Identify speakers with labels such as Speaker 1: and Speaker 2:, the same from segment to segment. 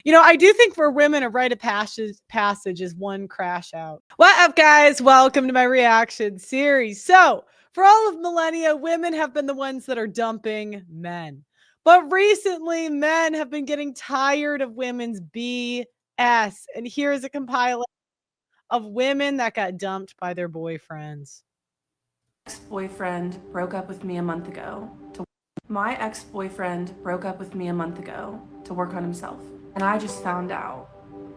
Speaker 1: You know, I do think for women, a rite of passage is one crash out. What up, guys? Welcome to my reaction series. So, for all of millennia, women have been the ones that are dumping men. But recently, men have been getting tired of women's BS. And here's a compilation of women that got dumped by their boyfriends.
Speaker 2: Ex-boyfriend broke up with me a month ago. My ex-boyfriend broke up with me a month ago to work on himself. And I just found out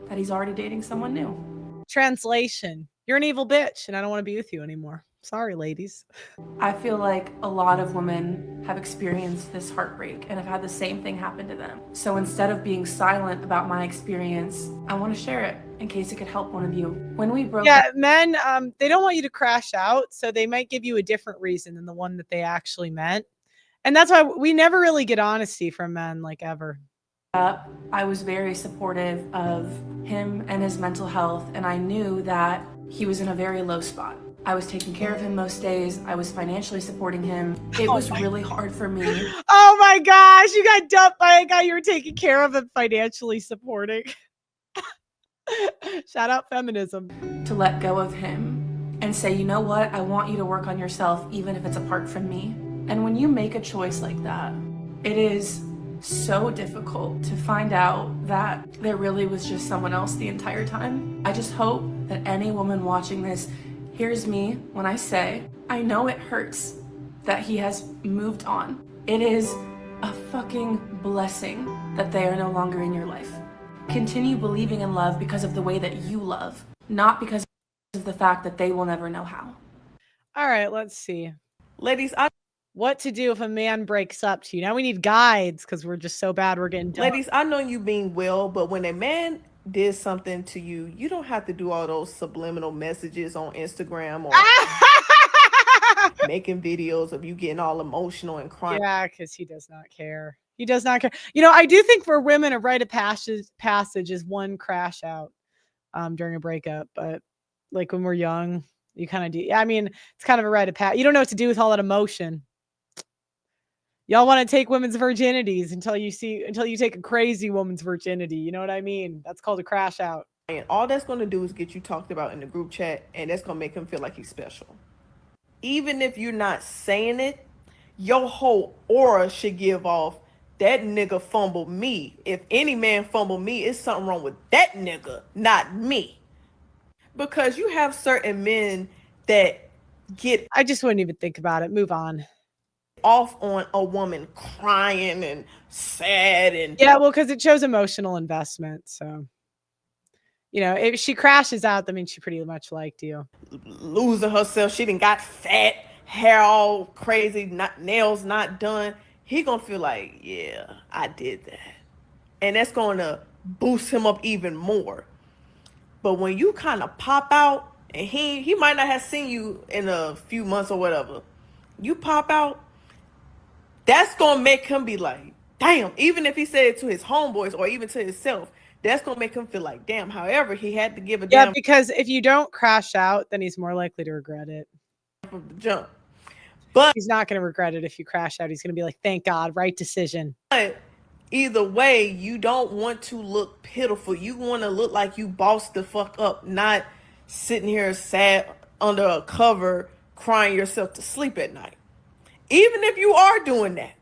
Speaker 2: that he's already dating someone new.
Speaker 1: Translation: you're an evil bitch and I don't want to be with you anymore. Sorry, ladies.
Speaker 2: I feel like a lot of women have experienced this heartbreak and have had the same thing happen to them. So instead of being silent about my experience, I want to share it in case it could help one of you. When we broke up,
Speaker 1: men, they don't want you to crash out, so they might give you a different reason than the one that they actually meant. And that's why we never really get honesty from men, like, ever.
Speaker 2: I was very supportive of him and his mental health, and I knew that he was in a very low spot. I was taking care of him most days. I was financially supporting him. It was really hard for me.
Speaker 1: Oh my gosh, you got dumped by a guy you were taking care of and financially supporting. Shout out feminism.
Speaker 2: To let go of him and say, you know what? I want you to work on yourself, even if it's apart from me. And when you make a choice like that, it is so difficult to find out that there really was just someone else the entire time. I just hope that any woman watching this hears me when I say, I know it hurts that he has moved on. It is a fucking blessing that they are no longer in your life. Continue believing in love because of the way that you love, not because of the fact that they will never know how.
Speaker 1: All right, let's see.
Speaker 3: Ladies,
Speaker 1: what to do if a man breaks up to you. Now we need guides because we're just so bad we're getting dumped.
Speaker 3: Ladies, I know you being well, but when a man did something to you, you don't have to do all those subliminal messages on Instagram or making videos of you getting all emotional and crying.
Speaker 1: Yeah, because he does not care. He does not care. You know, I do think for women, a rite of passage is one crash out during a breakup. But like when we're young, you kind of do. I mean, it's kind of a rite of passage. You don't know what to do with all that emotion. Y'all want to take women's virginities until you take a crazy woman's virginity. You know what I mean? That's called a crash out.
Speaker 3: And all that's going to do is get you talked about in the group chat, and that's going to make him feel like he's special. Even if you're not saying it, your whole aura should give off, that nigga fumbled me. If any man fumbled me, it's something wrong with that nigga, not me. Because you have certain men that get...
Speaker 1: I just wouldn't even think about it. Move on.
Speaker 3: Off on a woman crying and sad and...
Speaker 1: Yeah, well, because it shows emotional investment. So, you know, if she crashes out, that means she pretty much liked you.
Speaker 3: Losing herself. She done got fat, hair all crazy, nails not done. He gonna feel like, yeah, I did that. And that's gonna boost him up even more. But when you kind of pop out, and he might not have seen you in a few months or whatever, you pop out, that's gonna make him be like, damn. Even if he said it to his homeboys or even to himself, that's gonna make him feel like, damn. However, he had to give a damn.
Speaker 1: Yeah, because if you don't crash out, then he's more likely to regret it
Speaker 3: from the jump. But
Speaker 1: he's not going to regret it if you crash out. He's going to be like, thank God, right decision.
Speaker 3: But either way, you don't want to look pitiful. You want to look like you bossed the fuck up, not sitting here sad under a cover crying yourself to sleep at night. Even if you are doing that,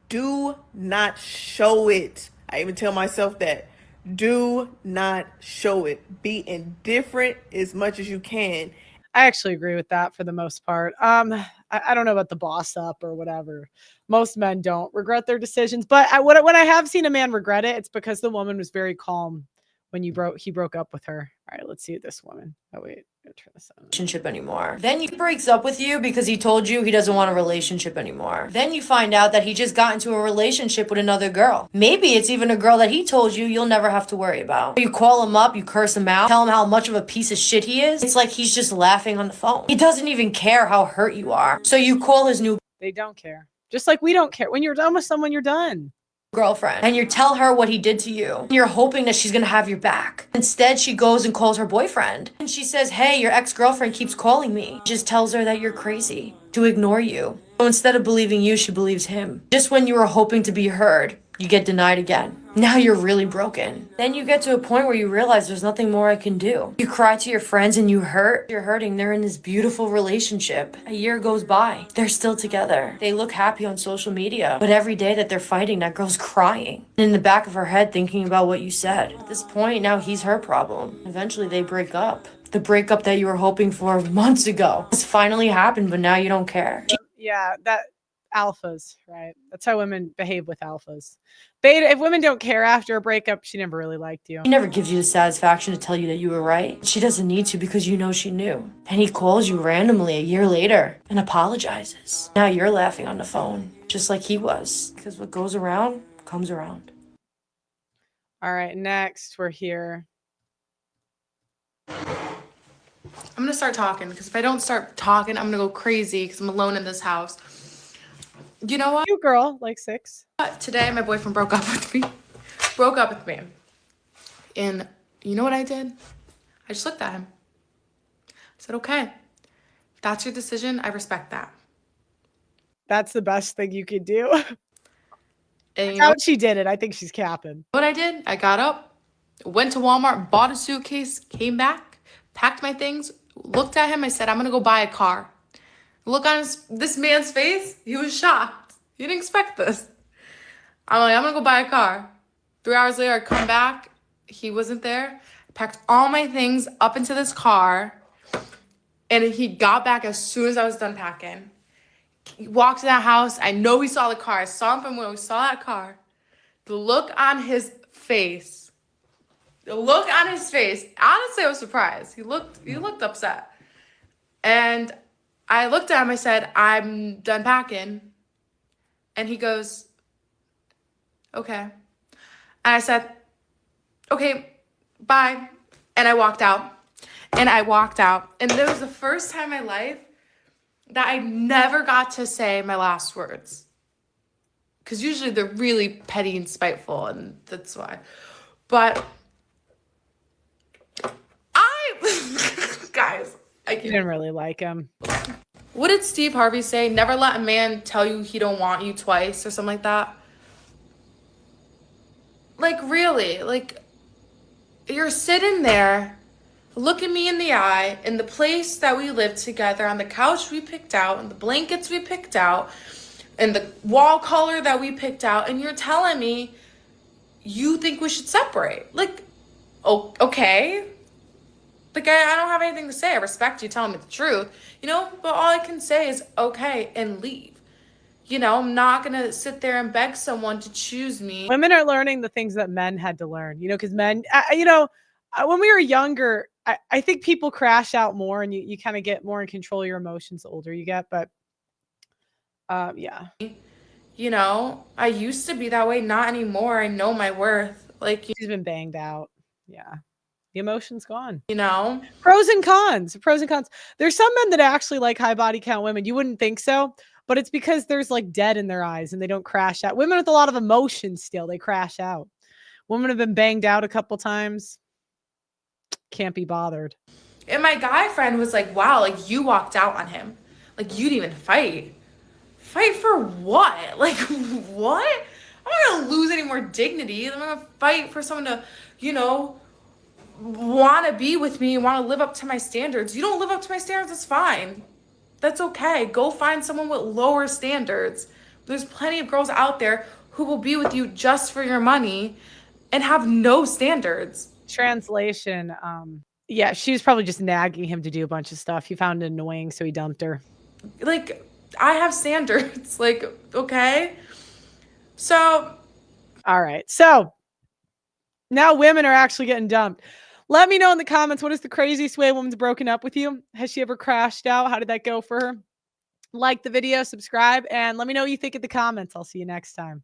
Speaker 3: do not show it. I even tell myself that. Do not show it. Be indifferent as much as you can.
Speaker 1: I actually agree with that for the most part. I don't know about the boss up or whatever. Most men don't regret their decisions, but when I have seen a man regret it, it's because the woman was very calm when he broke up with her. All right, let's see this woman. Oh wait, I'll turn this on.
Speaker 4: Relationship anymore. Then he breaks up with you because he told you he doesn't want a relationship anymore. Then you find out that he just got into a relationship with another girl. Maybe it's even a girl that he told you you'll never have to worry about. You call him up, you curse him out, tell him how much of a piece of shit he is. It's like he's just laughing on the phone. He doesn't even care how hurt you are. So you call his new...
Speaker 1: They don't care. Just like we don't care. When you're done with someone, you're done.
Speaker 4: Girlfriend, and you tell her what he did to you. You're hoping that she's gonna have your back. Instead, she goes and calls her boyfriend. And she says, hey, your ex-girlfriend keeps calling me. Just tells her that you're crazy, to ignore you. So instead of believing you, she believes him. Just when you were hoping to be heard, You get denied again. Now you're really broken. Then you get to a point where you realize there's nothing more I can do. You cry to your friends and you hurt. You're hurting. They're in this beautiful relationship. A year goes by. They're still together. They look happy on social media. But every day that they're fighting, that girl's crying. And in the back of her head, thinking about what you said. At this point, now he's her problem. Eventually, they break up. The breakup that you were hoping for months ago. It's finally happened, but now you don't care.
Speaker 1: Yeah, that alphas, right? That's how women behave with alphas. Beta, if women don't care after a breakup, she never really liked you.
Speaker 4: He never gives you the satisfaction to tell you that you were right. She doesn't need to because you know she knew. And he calls you randomly a year later and apologizes. Now you're laughing on the phone, just like he was. Because what goes around comes around.
Speaker 1: All right, next we're here.
Speaker 5: I'm gonna start talking because if I don't start talking, I'm gonna go crazy because I'm alone in this house. You know what?
Speaker 1: You girl, like 6.
Speaker 5: Today my boyfriend broke up with me. Broke up with me. And you know what I did? I just looked at him. I said, okay, if that's your decision, I respect that.
Speaker 1: That's the best thing you could do.
Speaker 5: And you know
Speaker 1: How she did it. I think she's capping.
Speaker 5: what I did? I got up, went to Walmart, bought a suitcase, came back, packed my things, looked at him. I said, I'm gonna go buy a car. Look on this man's face. He was shocked. He didn't expect this. I'm like, I'm gonna go buy a car. 3 hours later, I come back. He wasn't there. I packed all my things up into this car. And he got back as soon as I was done packing. He walked in that house. I know he saw the car. I saw him from when we saw that car. The look on his face. The look on his face. Honestly, I was surprised. He looked upset. And I looked at him, I said, I'm done packing. And he goes, okay. And I said, okay, bye. And I walked out. And it was the first time in my life that I never got to say my last words. Because usually they're really petty and spiteful, and that's why. But guys, I
Speaker 1: You
Speaker 5: can't.
Speaker 1: didn't really like him.
Speaker 5: What did Steve Harvey say? Never let a man tell you he don't want you twice or something like that. Like, really, like, you're sitting there looking me in the eye in the place that we lived together, on the couch we picked out, and the blankets we picked out, and the wall color that we picked out, and you're telling me you think we should separate. Like, oh, okay. Like, I don't have anything to say. I respect you telling me the truth, you know? But all I can say is, okay, and leave. You know, I'm not going to sit there and beg someone to choose me.
Speaker 1: Women are learning the things that men had to learn, because men, when we were younger, I think people crash out more and you kind of get more in control of your emotions the older you get. But yeah.
Speaker 5: You know, I used to be that way, not anymore. I know my worth. Like,
Speaker 1: She's been banged out. Yeah. The emotion's gone.
Speaker 5: you know,
Speaker 1: Pros and cons. There's some men that actually like high body count women. You wouldn't think so, but it's because there's like dead in their eyes and they don't crash out. Women with a lot of emotion still, they crash out. Women have been banged out a couple times. Can't be bothered.
Speaker 5: and my guy friend was like, wow, like, you walked out on him. Like, you didn't even fight. Fight for what? Like, what? I'm not gonna lose any more dignity. I'm gonna fight for someone to, you know, want to be with me, want to live up to my standards. You don't live up to my standards, that's fine. That's okay. Go find someone with lower standards. There's plenty of girls out there who will be with you just for your money and have no standards.
Speaker 1: Translation. Yeah, she was probably just nagging him to do a bunch of stuff. He found it annoying, so he dumped her.
Speaker 5: Like, I have standards. Like, okay. So,
Speaker 1: All right. So now women are actually getting dumped. Let me know in the comments, what is the craziest way a woman's broken up with you? Has she ever crashed out? How did that go for her? Like the video, subscribe, and let me know what you think in the comments. I'll see you next time.